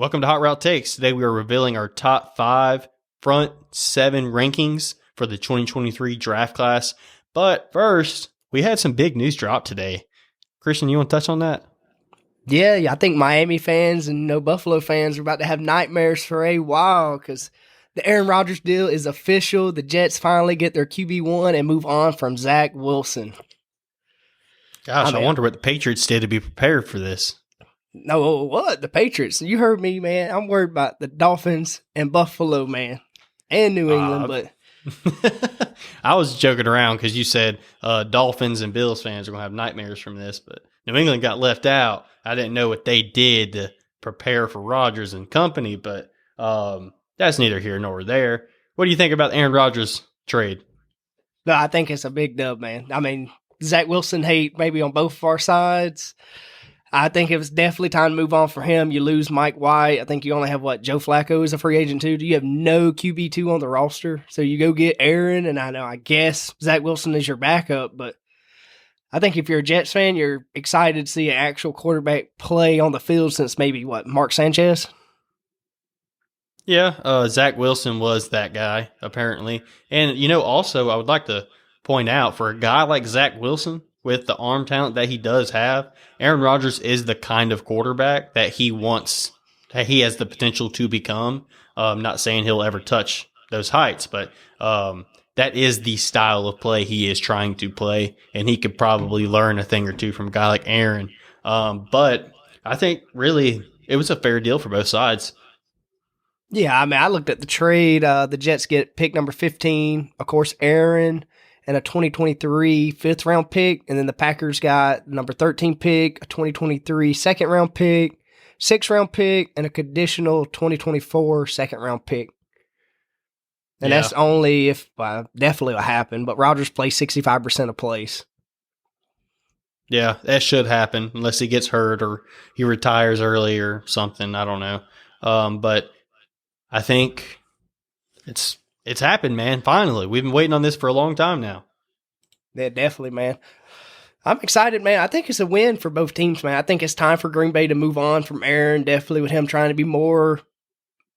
Welcome to Hot Route Takes. Today we are revealing our top 5 front 7 rankings for the 2023 draft class. But first, we had some big news drop today. Christian, you want to touch on that? Yeah, I think Miami fans and Buffalo fans are about to have nightmares for a while because the Aaron Rodgers deal is official. The Jets finally get their QB1 and move on from Zach Wilson. Gosh, I wonder what the Patriots did to be prepared for this. No, what? The Patriots? You heard me, man. I'm worried about the Dolphins and Buffalo, man, and New England, but I was joking around because you said Dolphins and Bills fans are going to have nightmares from this, but New England got left out. I didn't know what they did to prepare for Rodgers and company, but that's neither here nor there. What do you think about Aaron Rodgers trade? No, I think it's a big dub, man. I mean, Zach Wilson hate maybe on both of our sides. I think it was definitely time to move on for him. You lose Mike White. I think you only have, Joe Flacco is a free agent too. Do you have no QB2 on the roster? So you go get Aaron, and I guess Zach Wilson is your backup, but I think if you're a Jets fan, you're excited to see an actual quarterback play on the field since maybe, Mark Sanchez? Yeah, Zach Wilson was that guy, apparently. And, also, I would like to point out, for a guy like Zach Wilson, with the arm talent that he does have, Aaron Rodgers is the kind of quarterback that he has the potential to become. Not saying he'll ever touch those heights, but that is the style of play he is trying to play, and he could probably learn a thing or two from a guy like Aaron. But I think really it was a fair deal for both sides. Yeah, I mean, I looked at the trade. The Jets get pick number 15, of course, Aaron, and a 2023 fifth-round pick. And then the Packers got number 13 pick, a 2023 second-round pick, sixth-round pick, and a conditional 2024 second-round pick. And that's only if, definitely will happen, but Rodgers plays 65% of plays. Yeah, that should happen unless he gets hurt or he retires early or something. I don't know. But I think it's happened, man. Finally. We've been waiting on this for a long time now. Yeah, definitely, man. I'm excited, man. I think it's a win for both teams, man. I think it's time for Green Bay to move on from Aaron, definitely with him trying to be more,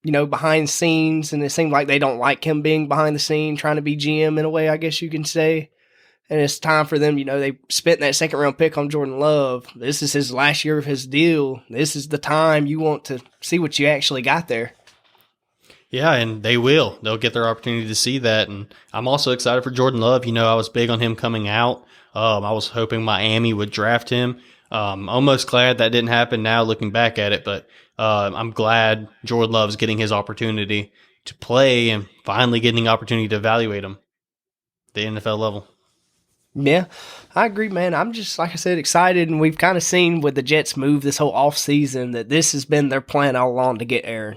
behind the scenes. And it seemed like they don't like him being behind the scene, trying to be GM in a way, I guess you can say. And it's time for them, they spent that second-round pick on Jordan Love. This is his last year of his deal. This is the time you want to see what you actually got there. Yeah, and they will. They'll get their opportunity to see that. And I'm also excited for Jordan Love. I was big on him coming out. I was hoping Miami would draft him. Almost glad that didn't happen now looking back at it. But I'm glad Jordan Love's getting his opportunity to play and finally getting the opportunity to evaluate him at the NFL level. Yeah, I agree, man. I'm just, like I said, excited. And we've kind of seen with the Jets move this whole offseason that this has been their plan all along to get Aaron.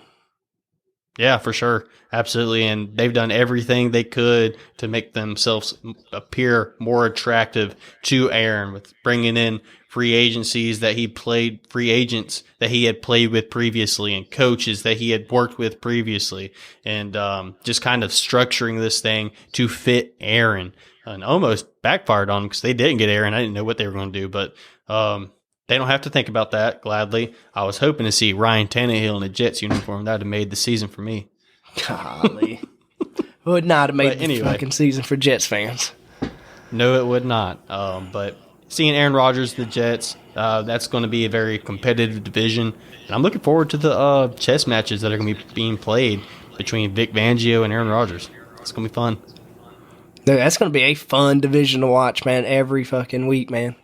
Yeah, for sure. Absolutely. And they've done everything they could to make themselves appear more attractive to Aaron with bringing in free agents that he had played with previously and coaches that he had worked with previously and just kind of structuring this thing to fit Aaron and almost backfired on him because they didn't get Aaron. I didn't know what they were going to do, but they don't have to think about that, gladly. I was hoping to see Ryan Tannehill in a Jets uniform. That would have made the season for me. Golly. Would not have made the fucking season for Jets fans. No, it would not. But seeing Aaron Rodgers, the Jets, that's going to be a very competitive division. And I'm looking forward to the chess matches that are going to be being played between Vic Fangio and Aaron Rodgers. It's going to be fun. Dude, that's going to be a fun division to watch, man, every fucking week, man.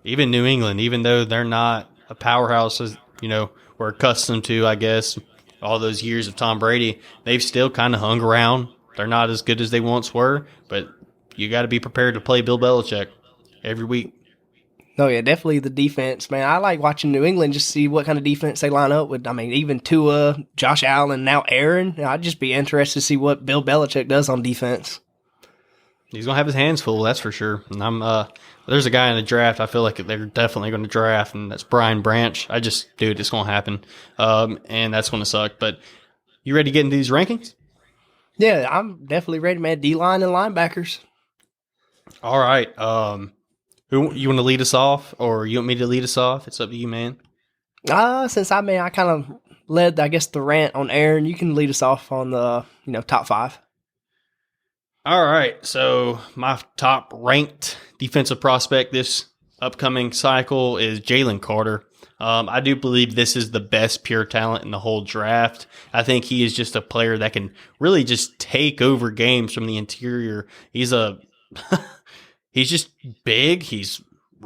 Even New England, even though they're not a powerhouse, as we're accustomed to, I guess, all those years of Tom Brady, they've still kind of hung around. They're not as good as they once were, but you got to be prepared to play Bill Belichick every week. Oh, yeah, definitely the defense, man. I like watching New England just see what kind of defense they line up with. I mean, even Tua, Josh Allen, now Aaron. I'd just be interested to see what Bill Belichick does on defense. He's going to have his hands full, that's for sure. And there's a guy in the draft I feel like they're definitely going to draft, and that's Brian Branch. Dude, it's going to happen. And that's going to suck. But you ready to get into these rankings? Yeah, I'm definitely ready, man. D-line and linebackers. All right. Who you want to lead us off, or you want me to lead us off? It's up to you, man. Since I kind of led, I guess, the rant on Aaron. You can lead us off on the top 5. All right, so my top ranked defensive prospect this upcoming cycle is Jalen Carter. I do believe this is the best pure talent in the whole draft. I think he is just a player that can really just take over games from the interior. He's he's just big. He's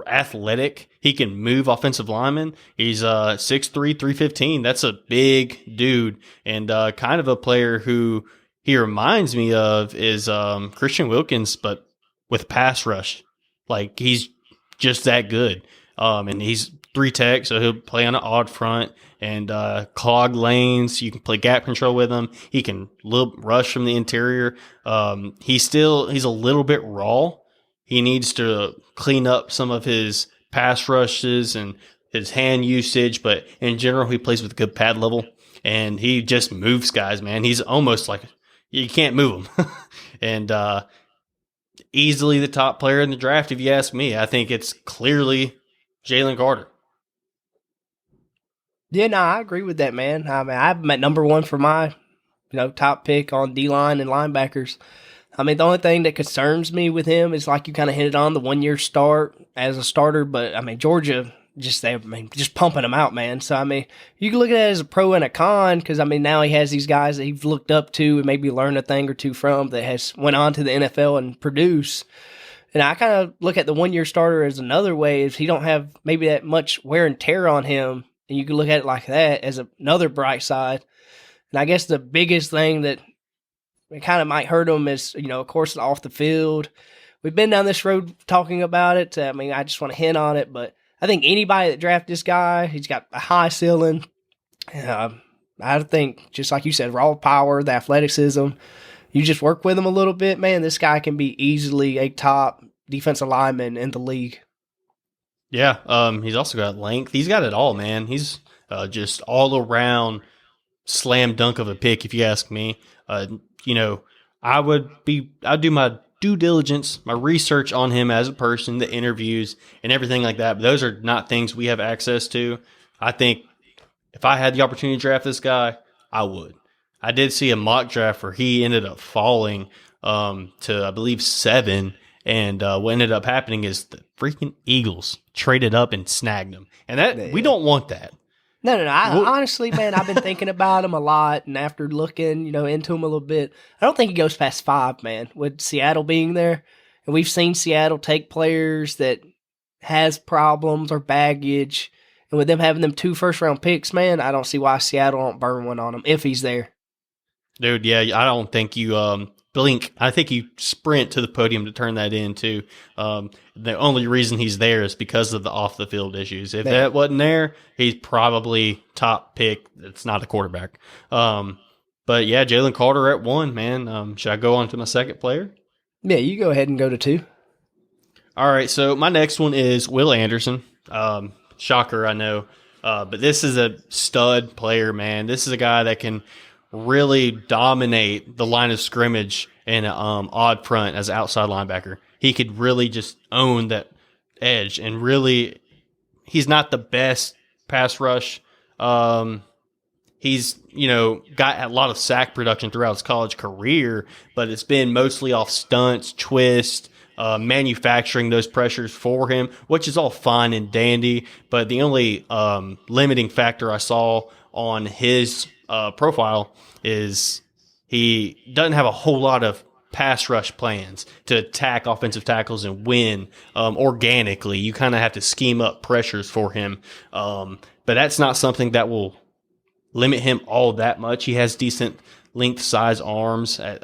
athletic. He can move offensive linemen. He's 6'3", 315. That's a big dude, and kind of a player who he reminds me of is Christian Wilkins, but with pass rush. Like, he's just that good. And he's 3 tech, so he'll play on an odd front and clog lanes. You can play gap control with him. He can rush from the interior. He's a little bit raw. He needs to clean up some of his pass rushes and his hand usage, but in general, he plays with good pad level, and he just moves guys, man. He's almost like you can't move him. And easily the top player in the draft, if you ask me. I think it's clearly Jalen Carter. Yeah, no, I agree with that, man. I mean, I'm at number 1 for my, top pick on D-line and linebackers. I mean, the only thing that concerns me with him is, like you kind of hinted on, the 1-year start as a starter. But, I mean, Georgia, just pumping him out, man. So, I mean, you can look at it as a pro and a con because, I mean, now he has these guys that he's looked up to and maybe learned a thing or two from that has went on to the NFL and produce. And I kind of look at the 1-year starter as another way is he don't have maybe that much wear and tear on him. And you can look at it like that as another bright side. And I guess the biggest thing that it kind of might hurt him is, of course, off the field. We've been down this road talking about it. I mean, I just want to hint on it, but I think anybody that drafts this guy, he's got a high ceiling. I think, just like you said, raw power, the athleticism. You just work with him a little bit, man, this guy can be easily a top defensive lineman in the league. Yeah, he's also got length. He's got it all, man. He's just all around slam dunk of a pick, if you ask me. I'd do my due diligence, my research on him as a person, the interviews and everything like that. But those are not things we have access to. I think if I had the opportunity to draft this guy, I would. I did see a mock draft where he ended up falling to, I believe, 7. And what ended up happening is the freaking Eagles traded up and snagged him. And we don't want that. No. Honestly, man, I've been thinking about him a lot. And after looking, into him a little bit, I don't think he goes past 5, man, with Seattle being there. And we've seen Seattle take players that has problems or baggage. And with them having them 2 first-round picks, man, I don't see why Seattle don't burn one on him if he's there. Dude, yeah, I don't think you blink. I think you sprint to the podium to turn that in, too. The only reason he's there is because of the off-the-field issues. If that wasn't there, he's probably top pick. It's not a quarterback. But, yeah, Jalen Carter at 1, man. Should I go on to my second player? Yeah, you go ahead and go to 2. All right, so my next one is Will Anderson. Shocker, I know. But this is a stud player, man. This is a guy that can really dominate the line of scrimmage in an odd front as an outside linebacker. He could really just own that edge, and really, he's not the best pass rush. He's, got a lot of sack production throughout his college career, but it's been mostly off stunts, twists, manufacturing those pressures for him, which is all fine and dandy. But the only limiting factor I saw on his profile is he doesn't have a whole lot of pass rush plans to attack offensive tackles and win organically. You kind of have to scheme up pressures for him. But that's not something that will limit him all that much. He has decent length size arms at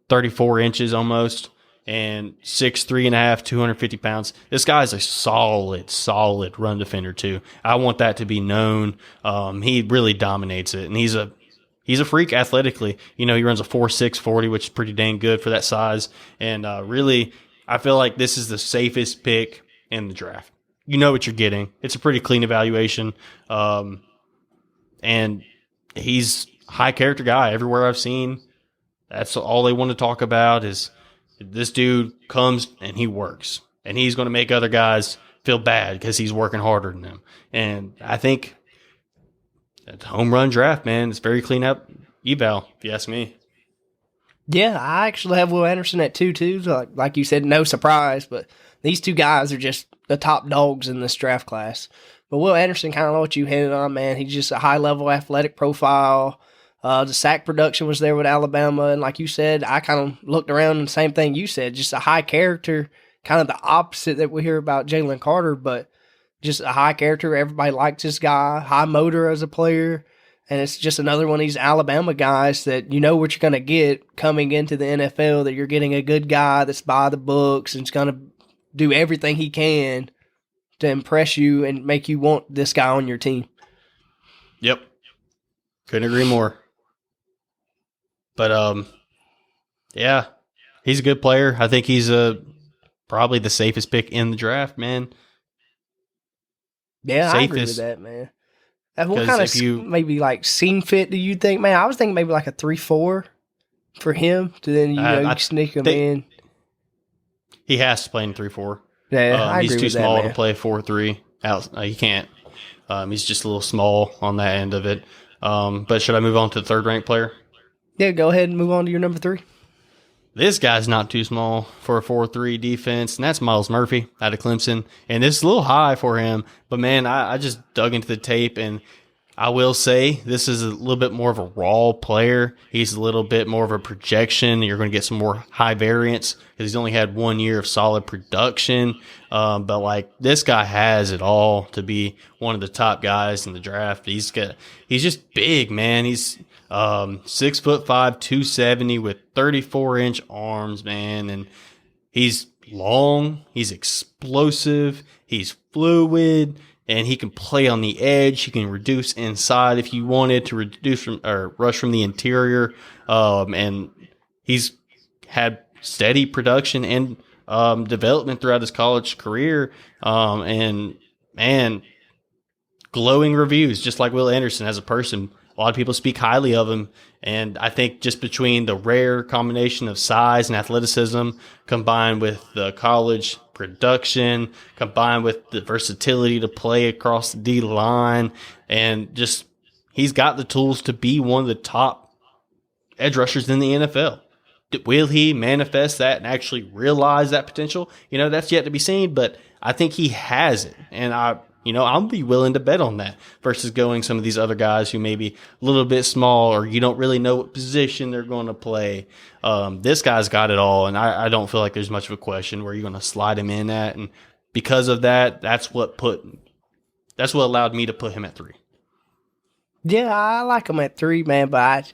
34 inches almost, and 6'3.5", 250 pounds. This guy's a solid run defender too. I want that to be known. He really dominates it, and he's a freak athletically. He runs a 4.6 40, which is pretty dang good for that size. And really, I feel like this is the safest pick in the draft. You know what you're getting. It's a pretty clean evaluation. And he's a high character guy. Everywhere I've seen, that's all they want to talk about is this dude comes and he works. And he's going to make other guys feel bad because he's working harder than them. And I think It's a home run draft, man. It's very clean up eval, if you ask me. Yeah, I actually have Will Anderson at 2-2. So like you said, no surprise, but these two guys are just the top dogs in this draft class. But Will Anderson, kind of what you hinted on, man. He's just a high-level athletic profile. The sack production was there with Alabama. And like you said, I kind of looked around and the same thing you said, just a high character, kind of the opposite that we hear about Jalen Carter, but just a high character. Everybody likes this guy, high motor as a player. And it's just another one of these Alabama guys that you know what you're going to get coming into the NFL, that you're getting a good guy that's by the books and is going to do everything he can to impress you and make you want this guy on your team. Yep. Couldn't agree more. But, yeah, he's a good player. I think he's probably the safest pick in the draft, man. Yeah, safest. I agree with that, man. What kind of maybe like scene fit do you think, man? I was thinking maybe like a 3-4 for him to then you sneak him in. He has to play in 3-4. Yeah, I agree he's too with small that, to play 4-3. He can't. He's just a little small on that end of it. But should I move on to the third ranked player? Yeah, go ahead and move on to your number 3. This guy's not too small for a 4-3 defense, and that's Myles Murphy out of Clemson. And it's a little high for him, but man, I just dug into the tape, and I will say this is a little bit more of a raw player. He's a little bit more of a projection. You're going to get some more high variance because he's only had 1 year of solid production. But like this guy has it all to be one of the top guys in the draft. He's just big, man. He's 6'5", 270 with 34-inch arms, man. And he's long, he's explosive, he's fluid, and he can play on the edge. He can reduce inside if you wanted to reduce from or rush from the interior. And he's had steady production and development throughout his college career. And man, glowing reviews, just like Will Anderson as a person. A lot of people speak highly of him, and I think just between the rare combination of size and athleticism combined with the college production, combined with the versatility to play across the D-line, and just he's got the tools to be one of the top edge rushers in the NFL. Will he manifest that and actually realize that potential? That's yet to be seen, but I think he has it, and I'll be willing to bet on that versus going some of these other guys who may be a little bit small or you don't really know what position they're going to play. This guy's got it all, and I don't feel like there's much of a question where you're going to slide him in at. And because of that, that's what allowed me to put him at 3. Yeah, I like him at 3, man, but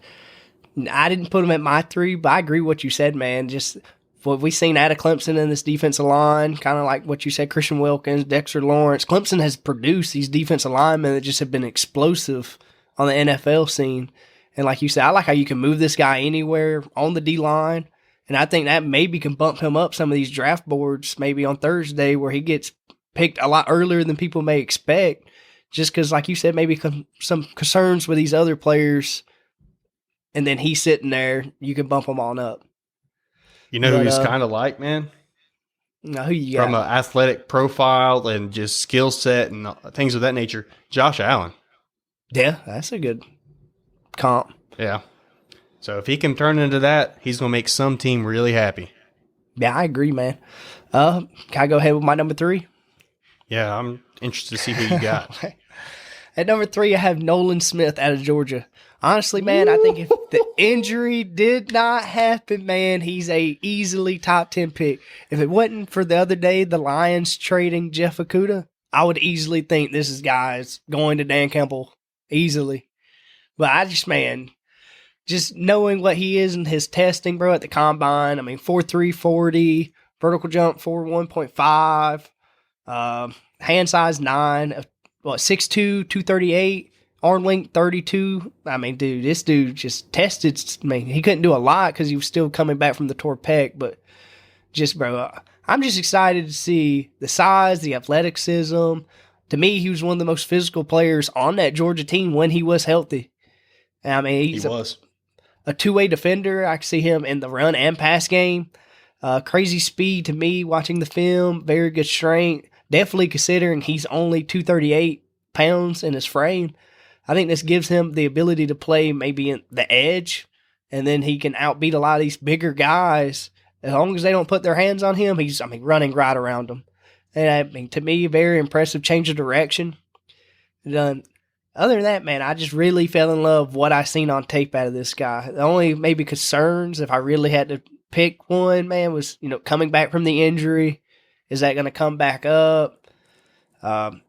I didn't put him at my 3, but I agree with what you said, man. Just what we've seen out of Clemson in this defensive line, kind of like what you said, Christian Wilkins, Dexter Lawrence. Clemson has produced these defensive linemen that just have been explosive on the NFL scene. And like you said, I like how you can move this guy anywhere on the D-line. And I think that maybe can bump him up some of these draft boards maybe on Thursday where he gets picked a lot earlier than people may expect. Just because, like you said, maybe some concerns with these other players. And then he's sitting there, you can bump him on up. Who he's kind of like, man? No, who you got? From an athletic profile and just skill set and things of that nature, Josh Allen. Yeah, that's a good comp. Yeah. So if he can turn into that, he's going to make some team really happy. Yeah, I agree, man. Can I go ahead with my number 3? Yeah, I'm interested to see who you got. At number 3, I have Nolan Smith out of Georgia. Honestly, man, I think if the injury did not happen, man, he's a easily top 10 pick. If it wasn't for the other day, the Lions trading Jeff Okudah, I would easily think this is guys going to Dan Campbell easily. But I just knowing what he is in his testing, bro, at the combine, 4.3 40, vertical jump 4.1.5, hand size 9, 6'2", 238. Arm length 32. Dude, this dude just tested. He couldn't do a lot because he was still coming back from the torn pec. But bro, I'm just excited to see the size, the athleticism. To me, he was one of the most physical players on that Georgia team when he was healthy. He was a two-way defender. I can see him in the run and pass game. Crazy speed to me watching the film. Very good strength. Definitely considering he's only 238 pounds in his frame. I think this gives him the ability to play maybe in the edge, and then he can outbeat a lot of these bigger guys. As long as they don't put their hands on him, he's running right around them. And to me, very impressive change of direction. Other than that, man, I just really fell in love with what I seen on tape out of this guy. The only maybe concerns, if I really had to pick one, man, was coming back from the injury. Is that going to come back up? And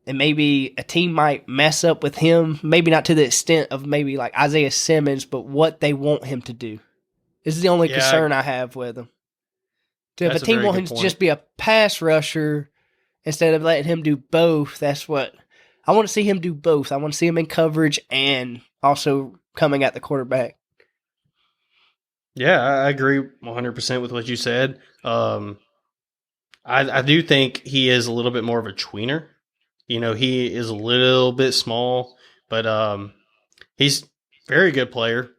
maybe a team might mess up with him. Maybe not to the extent of maybe like Isaiah Simmons, but what they want him to do. This is the only concern I have with him. If a team wants him to just be a pass rusher instead of letting him do both, that's what I want to see him do both. I want to see him in coverage and also coming at the quarterback. Yeah, I agree 100% with what you said. I do think he is a little bit more of a tweener. He is a little bit small, but he's a very good player.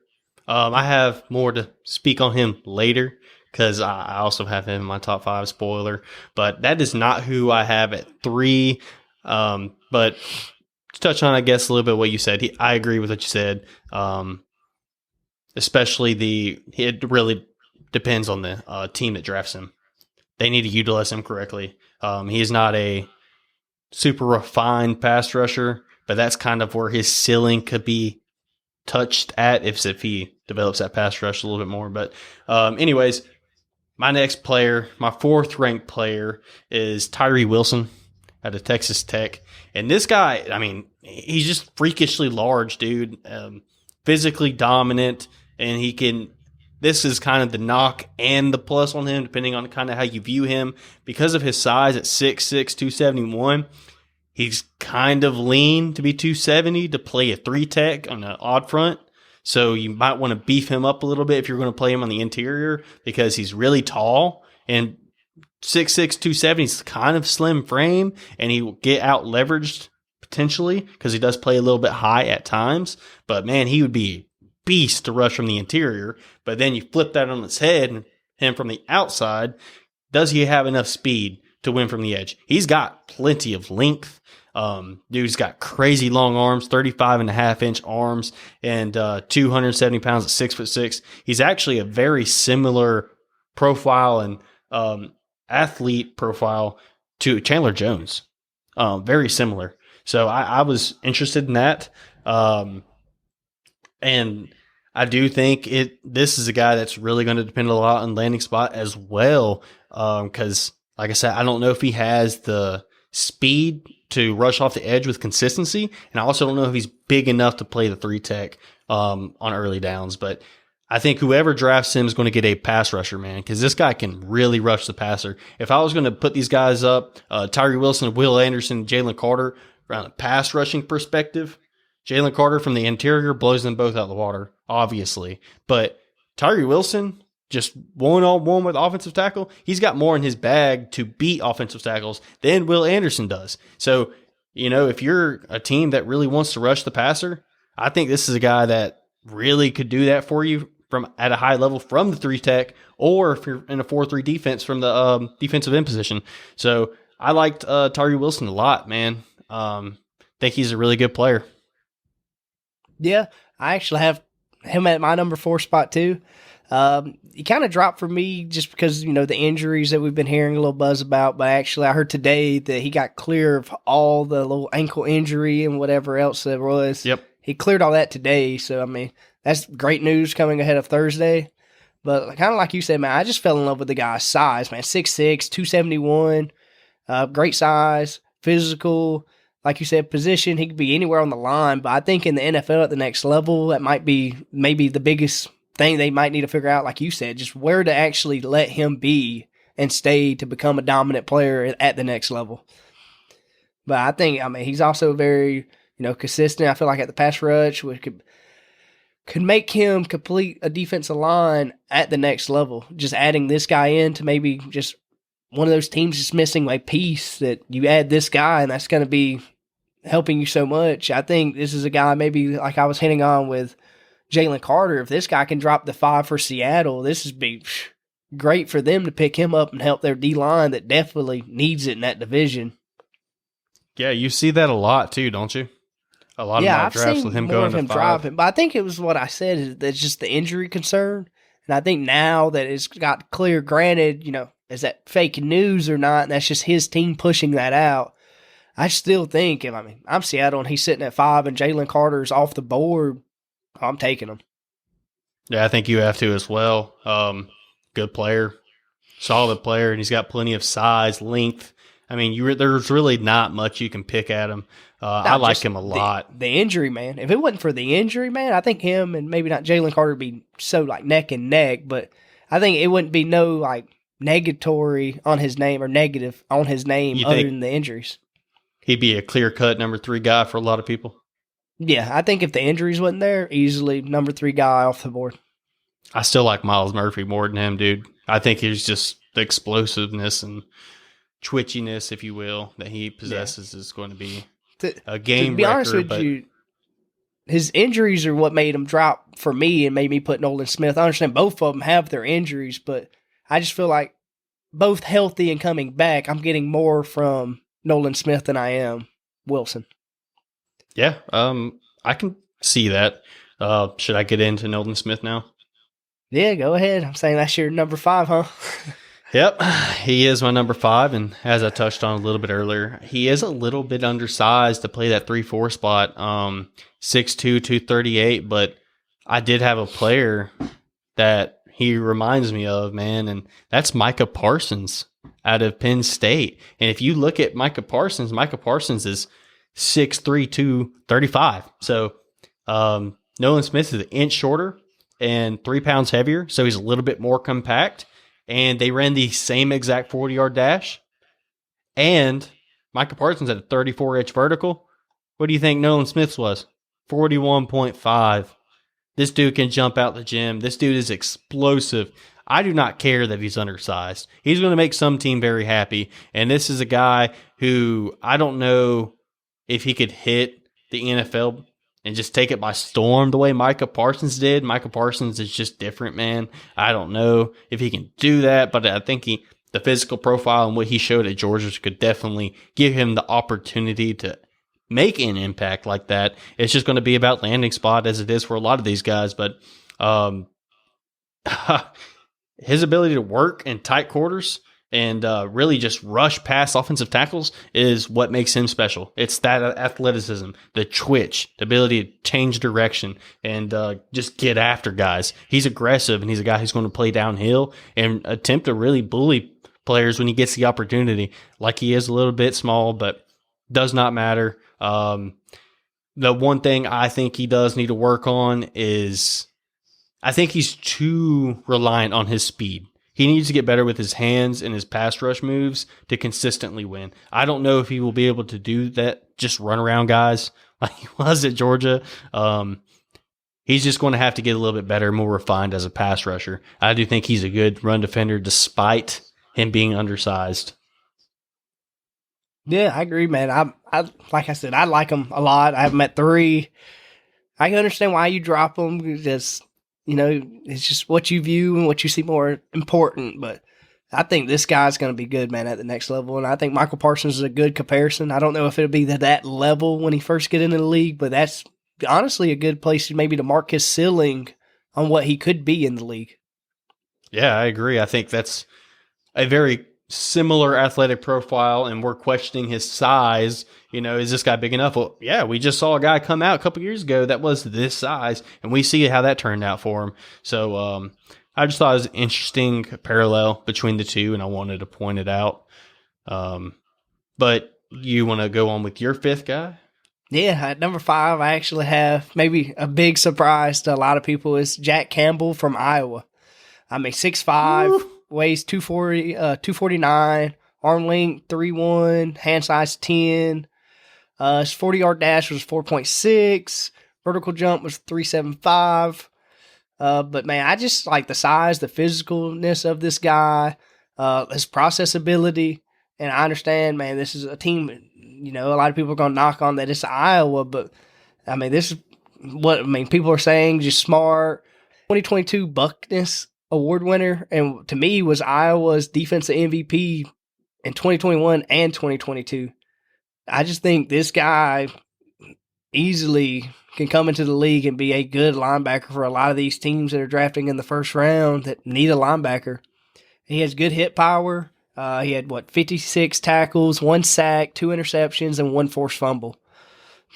I have more to speak on him later because I also have him in my top 5 spoiler. But that is not who I have at 3. But to touch on, I guess, a little bit what you said, I agree with what you said. Especially it really depends on the team that drafts him. They need to utilize him correctly. He is not a super refined pass rusher, but that's kind of where his ceiling could be touched at if he develops that pass rush a little bit more. But anyways, my next player, my 4th ranked player is Tyree Wilson out of Texas Tech. And this guy, he's just freakishly large, dude. Physically dominant, and this is kind of the knock and the plus on him, depending on kind of how you view him. Because of his size at 6'6", 271, he's kind of lean to be 270 to play a 3-tech on an odd front. So you might want to beef him up a little bit if you're going to play him on the interior because he's really tall. And 6'6", 270 is kind of slim frame, and he will get out leveraged potentially because he does play a little bit high at times. But man, he would be a beast to rush from the interior. But then you flip that on its head, and him from the outside, does he have enough speed to win from the edge? He's got plenty of length. Dude's got crazy long arms, 35.5-inch arms, and 270 pounds at 6'6". He's actually a very similar profile and athlete profile to Chandler Jones. Very similar. So I was interested in that. And I do think this is a guy that's really going to depend a lot on landing spot as well. Because, like I said, I don't know if he has the speed to rush off the edge with consistency. And I also don't know if he's big enough to play the 3-tech on early downs. But I think whoever drafts him is going to get a pass rusher, man, because this guy can really rush the passer. If I was going to put these guys up, Tyree Wilson, Will Anderson, Jalen Carter, around a pass rushing perspective, Jalen Carter from the interior blows them both out of the water, obviously. But Tyree Wilson, just one-on-one with offensive tackle, he's got more in his bag to beat offensive tackles than Will Anderson does. So, if you're a team that really wants to rush the passer, I think this is a guy that really could do that for you from at a high level from the 3-tech, or if you're in a 4-3 defense from the defensive end position. So I liked Tyree Wilson a lot, man. Think he's a really good player. Yeah, I actually have him at my number 4 spot too. He kind of dropped for me just because, the injuries that we've been hearing a little buzz about. But actually, I heard today that he got clear of all the little ankle injury and whatever else there was. Yep. He cleared all that today. So, that's great news coming ahead of Thursday. But kind of like you said, man, I just fell in love with the guy's size, man. 6'6", 271, great size, physical. Like you said, position, he could be anywhere on the line. But I think in the NFL at the next level, that might be maybe the biggest thing they might need to figure out, like you said, just where to actually let him be and stay to become a dominant player at the next level. But I think, he's also very, consistent. I feel like at the pass rush, which could make him complete a defensive line at the next level. Just adding this guy in to maybe just one of those teams just missing a piece that you add this guy, and that's going to be helping you so much. I think this is a guy maybe like I was hitting on with Jalen Carter. If this guy can drop the 5 for Seattle, this would be great for them to pick him up and help their D-line that definitely needs it in that division. Yeah, you see that a lot too, don't you? a lot of Yeah, mock I've drafts with seen him more going of to him 5. dropping, but I think it was what I said is that's just the injury concern. And I think now that it's got clear, granted, is that fake news or not? And that's just his team pushing that out. I still think, I'm Seattle and he's sitting at 5 and Jalen Carter's off the board. I'm taking him. Yeah, I think you have to as well. Good player, solid player, and he's got plenty of size, length. I mean, there's really not much you can pick at him. I Not like just him a lot. the injury, man. If it wasn't for the injury, man, I think him and maybe not Jalen Carter would be so like neck and neck, but I think it wouldn't be no like negatory on his name or negative on his name You other think than the injuries. he'd be a clear-cut number 3 guy for a lot of people? Yeah, I think if the injuries wasn't there, easily number 3 guy off the board. I still like Myles Murphy more than him, dude. I think he's just the explosiveness and twitchiness, if you will, that he possesses is going to be a game To be honest wrecker. with you, his injuries are what made him drop for me and made me put Nolan Smith. I understand both of them have their injuries, but I just feel like both healthy and coming back, I'm getting more from Nolan Smith than I am Wilson. Yeah, I can see that. Should I get into Nolan Smith now? Yeah, go ahead. I'm saying that's your number 5, huh? Yep, he is my number 5, and as I touched on a little bit earlier, he is a little bit undersized to play that 3-4 spot, 6'2", 238, but I did have a player that he reminds me of, man, and that's Micah Parsons out of Penn State. And if you look at Micah Parsons is 6'3", 235. So Nolan Smith is an inch shorter and 3 pounds heavier, so he's a little bit more compact. And they ran the same exact 40-yard dash. And Micah Parsons had a 34-inch vertical. What do you think Nolan Smith's was? 41.5. This dude can jump out the gym. This dude is explosive. I do not care that he's undersized. He's going to make some team very happy. And this is a guy who I don't know if he could hit the NFL and just take it by storm the way Micah Parsons did. Micah Parsons is just different, man. I don't know if he can do that, but I think the physical profile and what he showed at Georgia could definitely give him the opportunity to make an impact like that. It's just going to be about landing spot as it is for a lot of these guys, but his ability to work in tight quarters and really just rush past offensive tackles is what makes him special. It's that athleticism, the twitch, the ability to change direction and just get after guys. He's aggressive, and he's a guy who's going to play downhill and attempt to really bully players when he gets the opportunity. Like, he is a little bit small, but does not matter. The one thing I think he does need to work on is I think he's too reliant on his speed. He needs to get better with his hands and his pass rush moves to consistently win. I don't know if he will be able to do that, just run around guys like he was at Georgia. He's just going to have to get a little bit better, more refined as a pass rusher. I do think he's a good run defender despite him being undersized. Yeah, I agree, man. I like I said, I like him a lot. I have him at 3. I can understand why you drop him because it's just what you view and what you see more important. But I think this guy's going to be good, man, at the next level. And I think Michael Parsons is a good comparison. I don't know if it'll be that level when he first get into the league, but that's honestly a good place maybe to mark his ceiling on what he could be in the league. Yeah, I agree. I think that's a very similar athletic profile, and we're questioning his size. Is this guy big enough? Well, yeah, we just saw a guy come out a couple years ago that was this size, and we see how that turned out for him. So I just thought it was an interesting parallel between the two, and I wanted to point it out. But you want to go on with your 5th guy? Yeah, at number 5, I actually have maybe a big surprise to a lot of people is Jack Campbell from Iowa. 6'5", weighs 249, arm length 3'1", hand size 10. His 40-yard dash was 4.6, vertical jump was 3.75. But man, I just like the size, the physicalness of this guy, his process ability, and I understand, man, this is a team. A lot of people are gonna knock on that it's Iowa, but this is what people are saying. Just smart. 2022 Buckness Award winner, and to me was Iowa's defensive MVP in 2021 and 2022. I just think this guy easily can come into the league and be a good linebacker for a lot of these teams that are drafting in the first round that need a linebacker. He has good hit power. He had 56 tackles, 1 sack, 2 interceptions, and 1 forced fumble.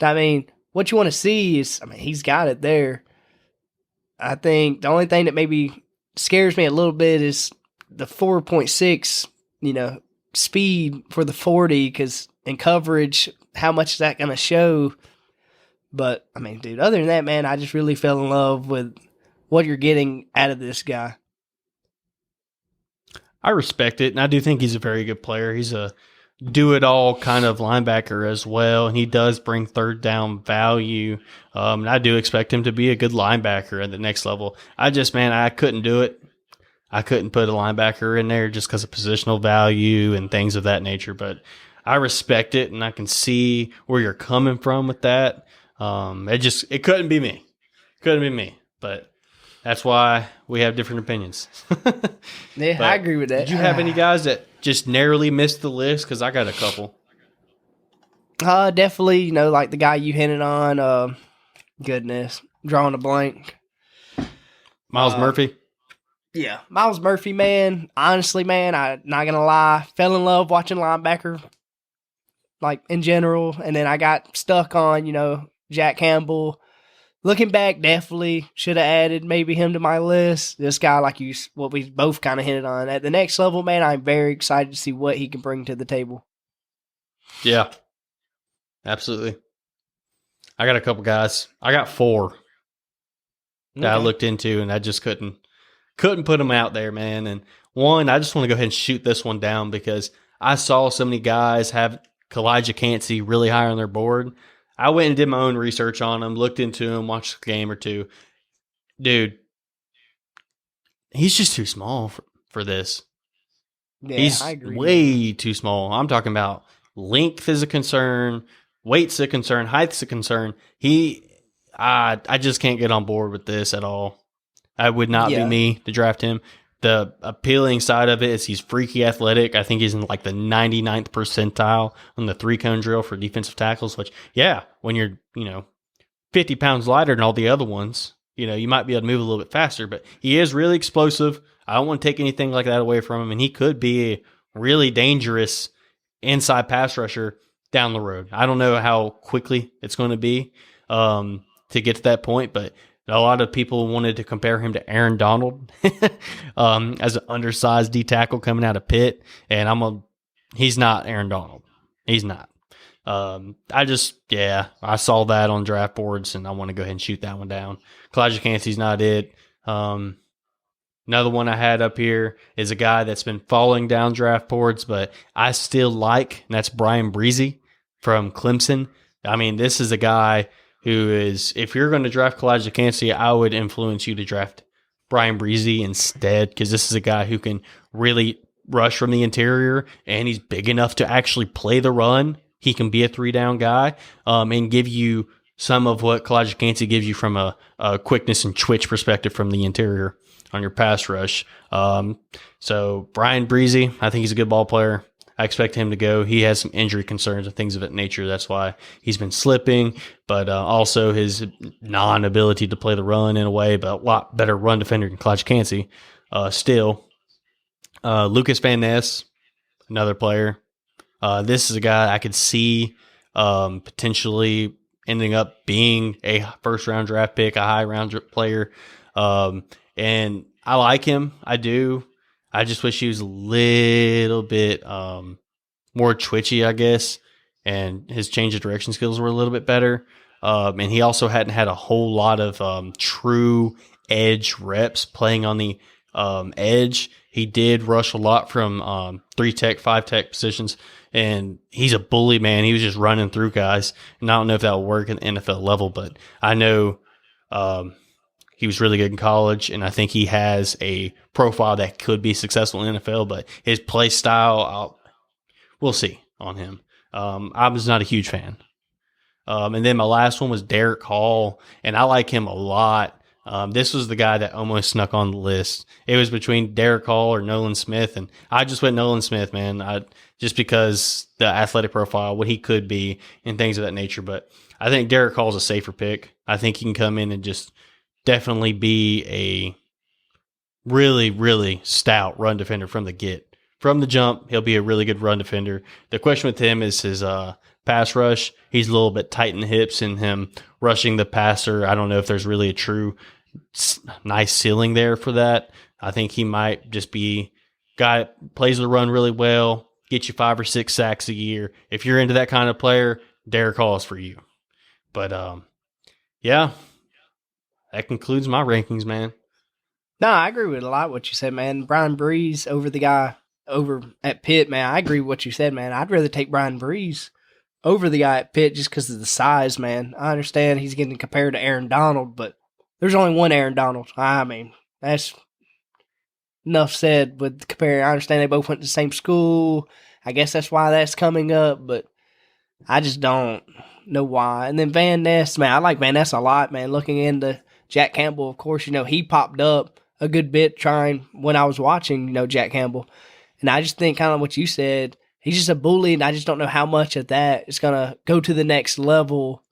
I mean, what you want to see is, he's got it there. I think the only thing that maybe scares me a little bit is the 4.6, speed for the 40, because in coverage, how much is that going to show? But, dude, other than that, man, I just really fell in love with what you're getting out of this guy. I respect it, and I do think he's a very good player. He's a do-it-all kind of linebacker as well, and he does bring third down value. And I do expect him to be a good linebacker at the next level. I couldn't do it. I couldn't put a linebacker in there just because of positional value and things of that nature, but I respect it, and I can see where you're coming from with that. It couldn't be me. Couldn't be me, but that's why we have different opinions. Yeah, I agree with that. Did you have any guys that just narrowly missed the list? Because I got a couple. Definitely, like the guy you hinted on. Goodness, drawing a blank. Myles Murphy? Yeah, Myles Murphy, man. Honestly, man, I'm not going to lie. Fell in love watching linebacker, in general. And then I got stuck on, Jack Campbell. Looking back, definitely should have added maybe him to my list. This guy, what we both kind of hinted on. At the next level, man, I'm very excited to see what he can bring to the table. Yeah, absolutely. I got a couple guys. I got 4 that I looked into, and I just couldn't put them out there, man. And one, I just want to go ahead and shoot this one down because I saw so many guys have Kalijah Cansey really high on their board. I went and did my own research on him, looked into him, watched a game or two. Dude, he's just too small for this. Yeah, he's I agree. Way too small. I'm talking about length is a concern, weight's a concern, height's a concern. I just can't get on board with this at all. I would not be me to draft him. The appealing side of it is he's freaky athletic. I think he's in the 99th percentile on the 3-cone drill for defensive tackles, which, when you're, 50 pounds lighter than all the other ones, you might be able to move a little bit faster, but he is really explosive. I don't want to take anything like that away from him, and he could be a really dangerous inside pass rusher down the road. I don't know how quickly it's going to be to get to that point, but a lot of people wanted to compare him to Aaron Donald as an undersized D tackle coming out of Pitt, and he's not Aaron Donald. He's not. I saw that on draft boards, and I want to go ahead and shoot that one down. Kalijah Cansey's not it. Another one I had up here is a guy that's been falling down draft boards, but I still like, and that's Brian Breezy from Clemson. This is a guy who is, if you're going to draft Kalijah Cansey, I would influence you to draft Brian Breezy instead, because this is a guy who can really rush from the interior, and he's big enough to actually play the run. He can be a 3-down guy and give you some of what Kalijah Cansey gives you from a quickness and twitch perspective from the interior on your pass rush. So Brian Breezy, I think he's a good ball player. I expect him to go. He has some injury concerns and things of that nature. That's why he's been slipping, but also his non-ability to play the run in a way, but a lot better run defender than Kalijah Cansey. Still, Lucas Van Ness, another player. This is a guy I could see potentially ending up being a first-round draft pick, a high-round player, and I like him. I do. I just wish he was a little bit more twitchy, I guess, and his change of direction skills were a little bit better. And he also hadn't had a whole lot of true edge reps playing on the edge. He did rush a lot from 3-tech, 5-tech positions, and he's a bully, man. He was just running through guys. And I don't know if that will work at the NFL level, but I know he was really good in college, and I think he has a profile that could be successful in the NFL, but his play style, we'll see on him. I was not a huge fan. And then my last one was Derek Hall, and I like him a lot. This was the guy that almost snuck on the list. It was between Derek Hall or Nolan Smith, and I just went Nolan Smith, man. Just because the athletic profile, what he could be, and things of that nature. But I think Derek Hall's a safer pick. I think he can come in and just definitely be a really, really stout run defender from the get. From the jump, he'll be a really good run defender. The question with him is his pass rush. He's a little bit tight in the hips, and him rushing the passer, I don't know if there's really a true nice ceiling there for that. I think he might just be a guy that plays the run really well, get you 5 or 6 sacks a year. If you're into that kind of player, Derek Hall is for you. But, yeah, that concludes my rankings, man. No, I agree with a lot of what you said, man. Brian Breeze over the guy over at Pitt, man. I agree with what you said, man. I'd rather take Brian Breeze over the guy at Pitt just because of the size, man. I understand he's getting compared to Aaron Donald, but there's only one Aaron Donald. I mean, that's enough said with comparing. I understand they both went to the same school. I guess that's why that's coming up, but I just don't know why. And then Van Ness, man, I like Van Ness a lot, man. Looking into Jack Campbell, of course, he popped up a good bit trying when I was watching, Jack Campbell. And I just think kind of what you said, he's just a bully, and I just don't know how much of that is going to go to the next level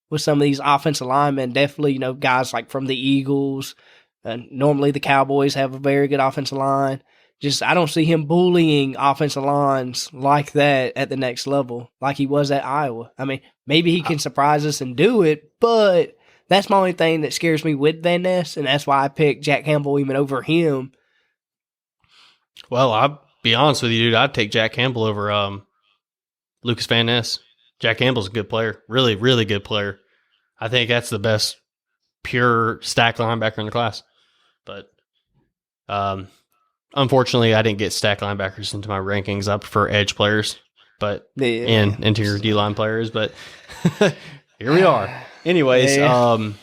with some of these offensive linemen. Definitely, guys like from the Eagles. Normally the Cowboys have a very good offensive line. Just I don't see him bullying offensive lines like that at the next level, like he was at Iowa. I mean, maybe he can surprise us and do it, but that's my only thing that scares me with Van Ness, and that's why I picked Jack Campbell even over him. Well, I'll be honest with you, dude. I'd take Jack Campbell over Lucas Van Ness. Jack Campbell's a good player. Really, really good player. I think that's the best pure stack linebacker in the class. But unfortunately, I didn't get stack linebackers into my rankings. I prefer edge players and interior D-line players. But here we are. Anyways, I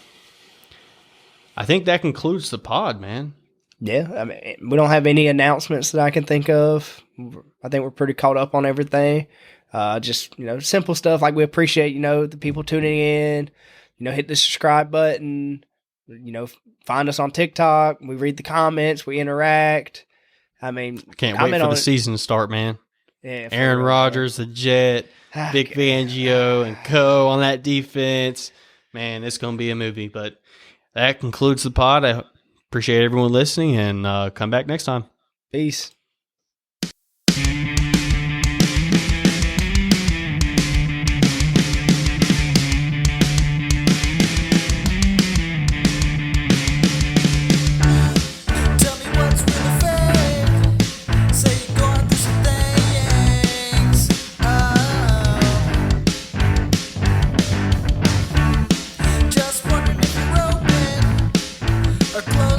think that concludes the pod, man. Yeah, I mean, we don't have any announcements that I can think of. I think we're pretty caught up on everything. Just, simple stuff like we appreciate, the people tuning in, hit the subscribe button, find us on TikTok. We read the comments, we interact. I mean, can't wait for the season to start, man. Yeah, Aaron Rodgers, the Jet, Vic Fangio, and co on that defense. Man, it's going to be a movie. But that concludes the pod. I appreciate everyone listening, and come back next time. Peace. Or close